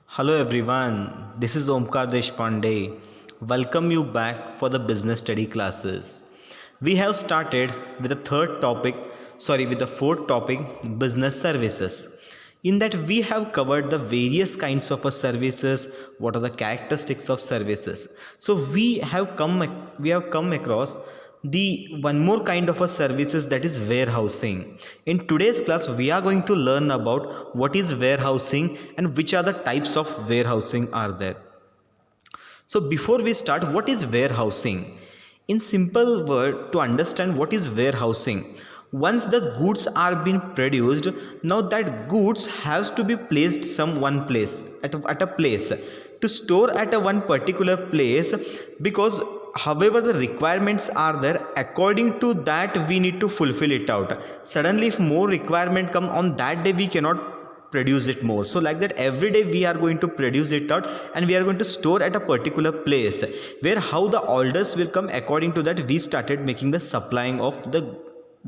Hello everyone, this is Omkar Deshpande. Welcome you back for the business study classes. We have started with the fourth topic, business services. In that we have covered the various kinds of services, what are the characteristics of services. So we have come across the one more kind of a services, that is warehousing. In today's class we are going to learn about what is warehousing and which are the types of warehousing are there. So before we start, what is warehousing? In simple word, to understand what is warehousing, once the goods are being produced, now that goods has to be placed some one place at a place to store at a one particular place, because however the requirements are there, according to that we need to fulfill it out. Suddenly if more requirement come on that day, we cannot produce it more. So like that every day we are going to produce it out and we are going to store at a particular place, where how the orders will come, according to that we started making the supplying of the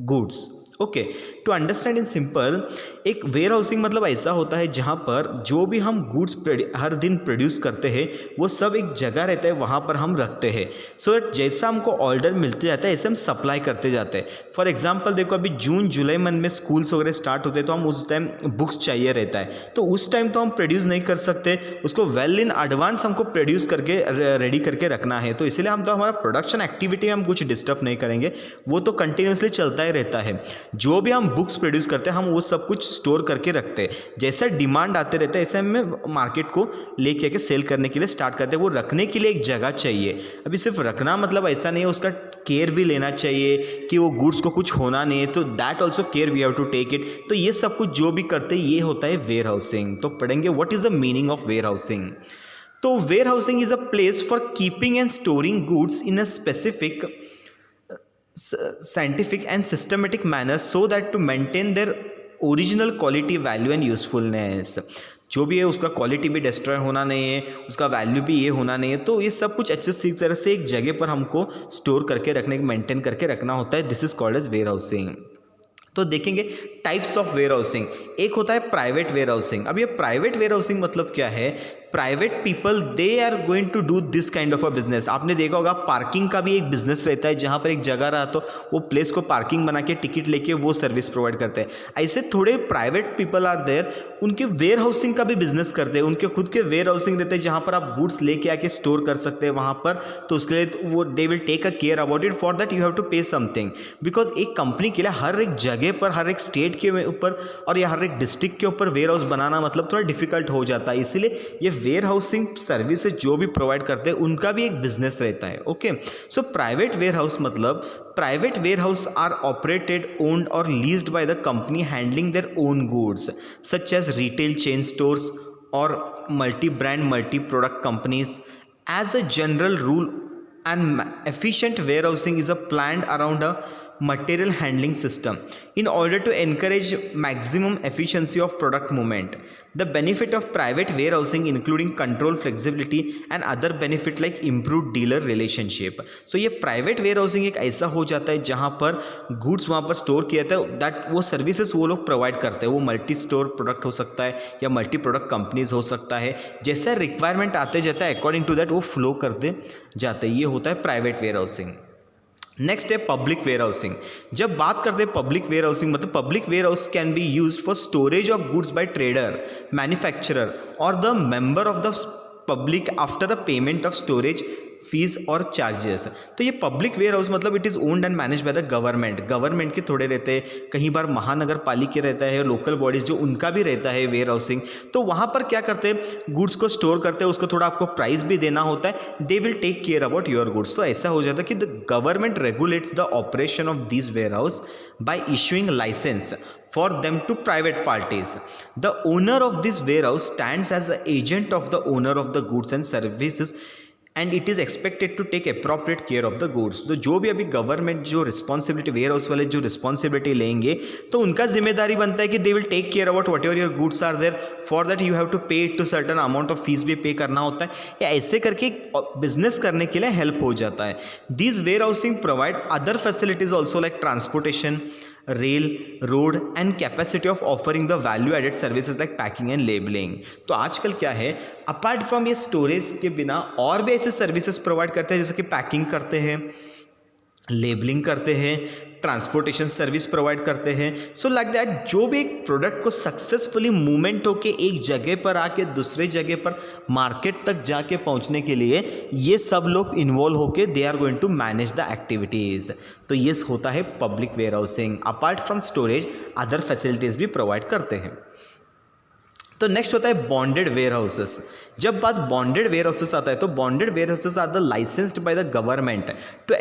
goods. Okay, to understand in simple, एक warehousing मतलब ऐसा होता है जहाँ पर जो भी हम गुड्स हर दिन प्रोड्यूस करते हैं वो सब एक जगह रहता है, वहाँ पर हम रखते हैं। सो दैट जैसा हमको ऑर्डर मिलते जाता है ऐसे हम सप्लाई करते जाते हैं। फॉर एग्जांपल देखो, अभी जून जुलाई मंथ में स्कूल्स वगैरह स्टार्ट होते हैं, तो हम उस टाइम बुक्स चाहिए रहता है, तो उस टाइम तो हम प्रोड्यूस नहीं कर सकते, उसको वेल इन एडवांस हमको प्रोड्यूस करके रेडी करके रखना है। तो इसलिए हम तो हमारा प्रोडक्शन एक्टिविटी में हम कुछ डिस्टर्ब नहीं करेंगे, वो तो कंटिन्यूसली चलता ही रहता है। जो भी हम बुक्स प्रोड्यूस करते हैं हम वो सब कुछ स्टोर करके रखते हैं, जैसा डिमांड आते रहता है ऐसे हमें मार्केट को लेके आके सेल करने के लिए स्टार्ट करते हैं। वो रखने के लिए एक जगह चाहिए। अभी सिर्फ रखना मतलब ऐसा नहीं है, उसका केयर भी लेना चाहिए कि वो गुड्स को कुछ होना नहीं है, तो that also care we have to take it. तो ये सब कुछ जो भी करते हैं ये होता है वेयर हाउसिंग। तो पढ़ेंगे what is the meaning of warehousing. तो warehousing is a place for keeping and storing goods in a specific scientific and systematic manner so that to maintain their original quality, value and usefulness। जो भी है उसका quality भी destroy होना नहीं है, उसका वैल्यू भी ये होना नहीं है, तो ये सब कुछ अच्छे से तरह से एक जगह पर हमको स्टोर करके रखने, मेंटेन करके रखना होता है। This is called as warehousing. तो देखेंगे टाइप्स ऑफ वेयर हाउसिंग। एक होता है प्राइवेट वेयर हाउसिंग। अब ये प्राइवेट वेयर हाउसिंग मतलब क्या है? Private people they are going to do this kind of a business. आपने देखा होगा पार्किंग का भी एक बिजनेस रहता है, जहाँ पर एक जगह रहा तो वो प्लेस को पार्किंग बना के टिकट लेके वो सर्विस प्रोवाइड करते हैं। ऐसे थोड़े प्राइवेट पीपल आर देयर, उनके वेयर हाउसिंग का भी बिजनेस करते हैं। उनके खुद के वेयर हाउसिंग रहते हैं जहाँ पर आप गुड्स लेके आके स्टोर कर सकते हैं वहाँ पर। तो उसके लिए वो they will take a care about it. For that you have to pay something, because एक कंपनी के लिए हर एक जगह पर, हर एक स्टेट के ऊपर और या हर एक डिस्ट्रिक्ट के ऊपर वेयर हाउस बनाना मतलब थोड़ा डिफिकल्ट हो जाता है। इसीलिए ये वेयर हाउसिंग सर्विसेज जो भी प्रोवाइड करते हैं उनका भी एक बिजनेस रहता है। Okay, so private warehouse मतलब private warehouse are operated, owned और leased by the company handling their own goods such as retail chain stores और multi brand multi product companies. As a general rule and efficient warehousing is a planned around a material handling system in order to encourage maximum efficiency of product movement. The benefit of private warehousing including control, flexibility and other benefit like improved dealer relationship. So ये private warehousing एक ऐसा हो जाता है जहाँ पर goods वहाँ पर स्टोर किया जाता है, that वो सर्विसेज वो लोग प्रोवाइड करते हैं। वो मल्टी स्टोर प्रोडक्ट हो सकता है या मल्टी प्रोडक्ट कंपनीज हो सकता है, जैसा रिक्वायरमेंट आते जाता है अकॉर्डिंग टू दैट वो फ्लो करते जाते हैं। ये होता है प्राइवेट वेयर हाउसिंग। नेक्स्ट है पब्लिक वेयर हाउसिंग। जब बात करते हैं पब्लिक वेयर हाउसिंग मतलब public warehouse can be use for storage of goods by trader, manufacturer और the member of the public after the payment of storage fees और charges. तो ये public warehouse मतलब it is owned and manage by the government. Government के थोड़े रहते हैं, कहीं बार महानगर पालिका रहता है, लोकल बॉडीज जो उनका भी रहता है वेयर हाउसिंग। तो वहाँ पर क्या करते हैं, गुड्स को स्टोर करते हैं, उसको थोड़ा आपको प्राइस भी देना होता है, they will take care about your goods. तो ऐसा हो जाता है कि the government regulates the operation of this warehouse by issuing licence for them to private parties. The owner of this warehouse stands as an agent of the owner of the goods and services and it is expected to take appropriate care of the goods. तो जो भी अभी government जो responsibility ware house वाले जो responsibility लेंगे तो उनका जिम्मेदारी बनता है कि they will take care about whatever your goods are there. For that you have to pay to certain amount of fees भी पे करना होता है, या ऐसे करके बिजनेस करने के लिए हेल्प हो जाता है। This warehousing provide other facilities also like transportation, rail, road and capacity of offering the value added services like packing and labelling. तो आजकल क्या है, अपार्ट फ्रॉम ये स्टोरेज के बिना और भी ऐसे सर्विसेज प्रोवाइड करते हैं, जैसे कि पैकिंग करते हैं, लेबलिंग करते हैं, ट्रांसपोर्टेशन सर्विस प्रोवाइड करते हैं। सो लाइक दैट जो भी एक प्रोडक्ट को सक्सेसफुली मूवमेंट होके एक जगह पर आके दूसरे जगह पर मार्केट तक जाके पहुंचने के लिए ये सब लोग इन्वॉल्व होके they are going to manage the activities. तो ये होता है public warehousing. Apart from storage other facilities भी प्रोवाइड करते हैं। तो नेक्स्ट होता है बॉन्डेड वेयर हाउसेस। जब बात बॉन्डेड वेयर हाउसेस आता है तो bonded warehouses are the licensed by the government to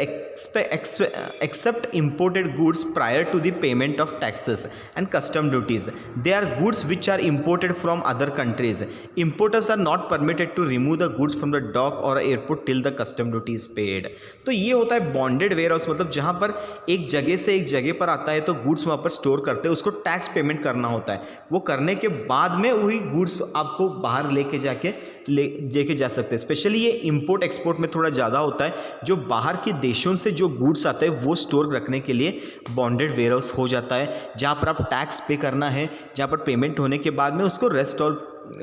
accept imported goods prior to the payment of taxes and custom duties. They are goods which are imported from other countries. Importers are not permitted to remove the goods from the dock और airport till the custom duty is paid. तो ये होता है bonded ware house, मतलब जहाँ पर एक जगह से एक जगह पर आता है तो गुड्स वहाँ पर स्टोर करते हैं, उसको टैक्स पेमेंट करना होता है। वो करने के बाद में वही गुड्स आपको बाहर लेके जा सकते हैं। स्पेशली ये इंपोर्ट एक्सपोर्ट में थोड़ा ज़्यादा होता है। जो बाहर के देशों से जो गुड्स आते हैं वो स्टोर रखने के लिए बॉन्डेड वेयर हाउस हो जाता है, जहाँ पर आप टैक्स पे करना है, जहाँ पर पेमेंट होने के बाद में उसको रेस्ट और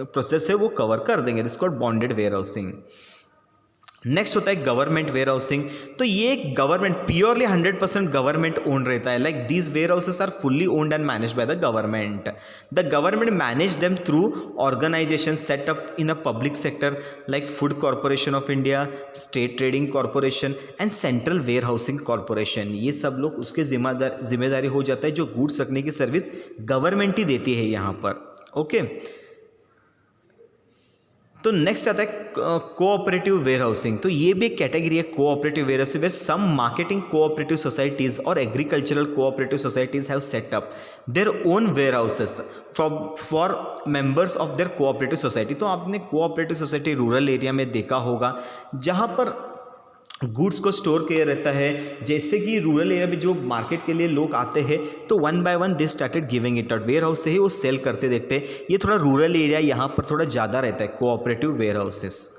प्रोसेस है वो कवर कर देंगे। This called bonded warehousing. Next होता है गवर्नमेंट वेयर हाउसिंग। तो ये गवर्नमेंट प्योरली 100% गवर्नमेंट ओन रहता है। Like these warehouses are fully owned and manage by the government. The government manage them through organisation set up in a public sector like Food Corporation of India, State Trading Corporation and Central Warehousing Corporation. ये सब लोग उसके जिम्मेदारी हो जाता है। जो goods रखने की सर्विस गवर्नमेंट ही देती है यहाँ पर। ओके तो नेक्स्ट आता है कोऑपरेटिव वेयर हाउसिंग। तो ये भी एक कैटेगरी है cooperative warehousing, where some marketing cooperative societies और agricultural cooperative societies have set up their own warehouses for members of their cooperative society. तो आपने कोऑपरेटिव सोसाइटी रूरल एरिया में देखा होगा जहाँ पर गुड्स को स्टोर किया रहता है। जैसे कि रूरल एरिया में जो मार्केट के लिए लोग आते हैं तो one by one they started giving it out. Warehouse से ही वो सेल करते देखते हैं। ये थोड़ा रूरल एरिया यहाँ पर थोड़ा ज़्यादा रहता है कोऑपरेटिव वेयर हाउसेस।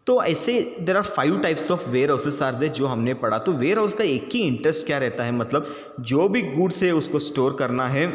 तो ऐसे there are 5 types of warehouses are there जो हमने पढ़ा। तो वेयर हाउस का एक ही इंटरेस्ट क्या रहता है, मतलब जो भी गुड्स है उसको स्टोर करना है।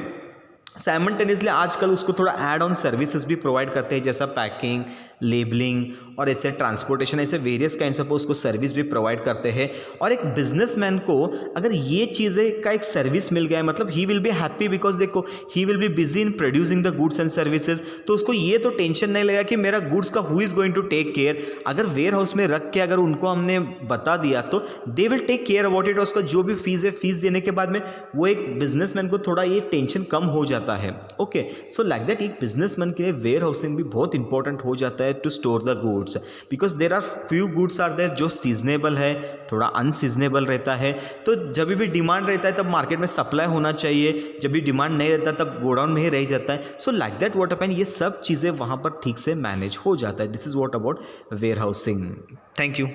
साइमल्टेनियसली आजकल उसको थोड़ा ऐड ऑन सर्विसेज भी प्रोवाइड करते हैं, जैसा पैकिंग, लेबलिंग और ऐसे ट्रांसपोर्टेशन, ऐसे वेरियस काइंड्स ऑफ उसको सर्विस भी प्रोवाइड करते हैं। और एक बिजनेसमैन को अगर ये चीज़ें का एक सर्विस मिल गया है, मतलब he will be happy because देखो he will be busy in producing the goods and services. तो उसको ये तो टेंशन नहीं लगा कि मेरा गुड्स का who is going to take care. अगर वेयर हाउस में रख के अगर उनको हमने बता दिया तो they will take care about it. और उसका जो भी फीस है, फीस देने के बाद में वो एक बिजनेसमैन को थोड़ा ये टेंशन कम हो जाता है। ओके सो लाइक दैट एक बिजनेसमैन के लिए वेयर हाउसिंग भी बहुत इंपॉर्टेंट हो जाता है to store the goods, because there are few goods are there जो सीजनेबल है, थोड़ा अनसीजनेबल रहता है। तो जब भी डिमांड रहता है तब मार्केट में सप्लाई होना चाहिए, जब भी डिमांड नहीं रहता तब गोडाउन में ही रह जाता है। So like that what happen, ये सब चीज़ें वहाँ पर ठीक से मैनेज हो जाता है। This is what about warehousing. Thank you.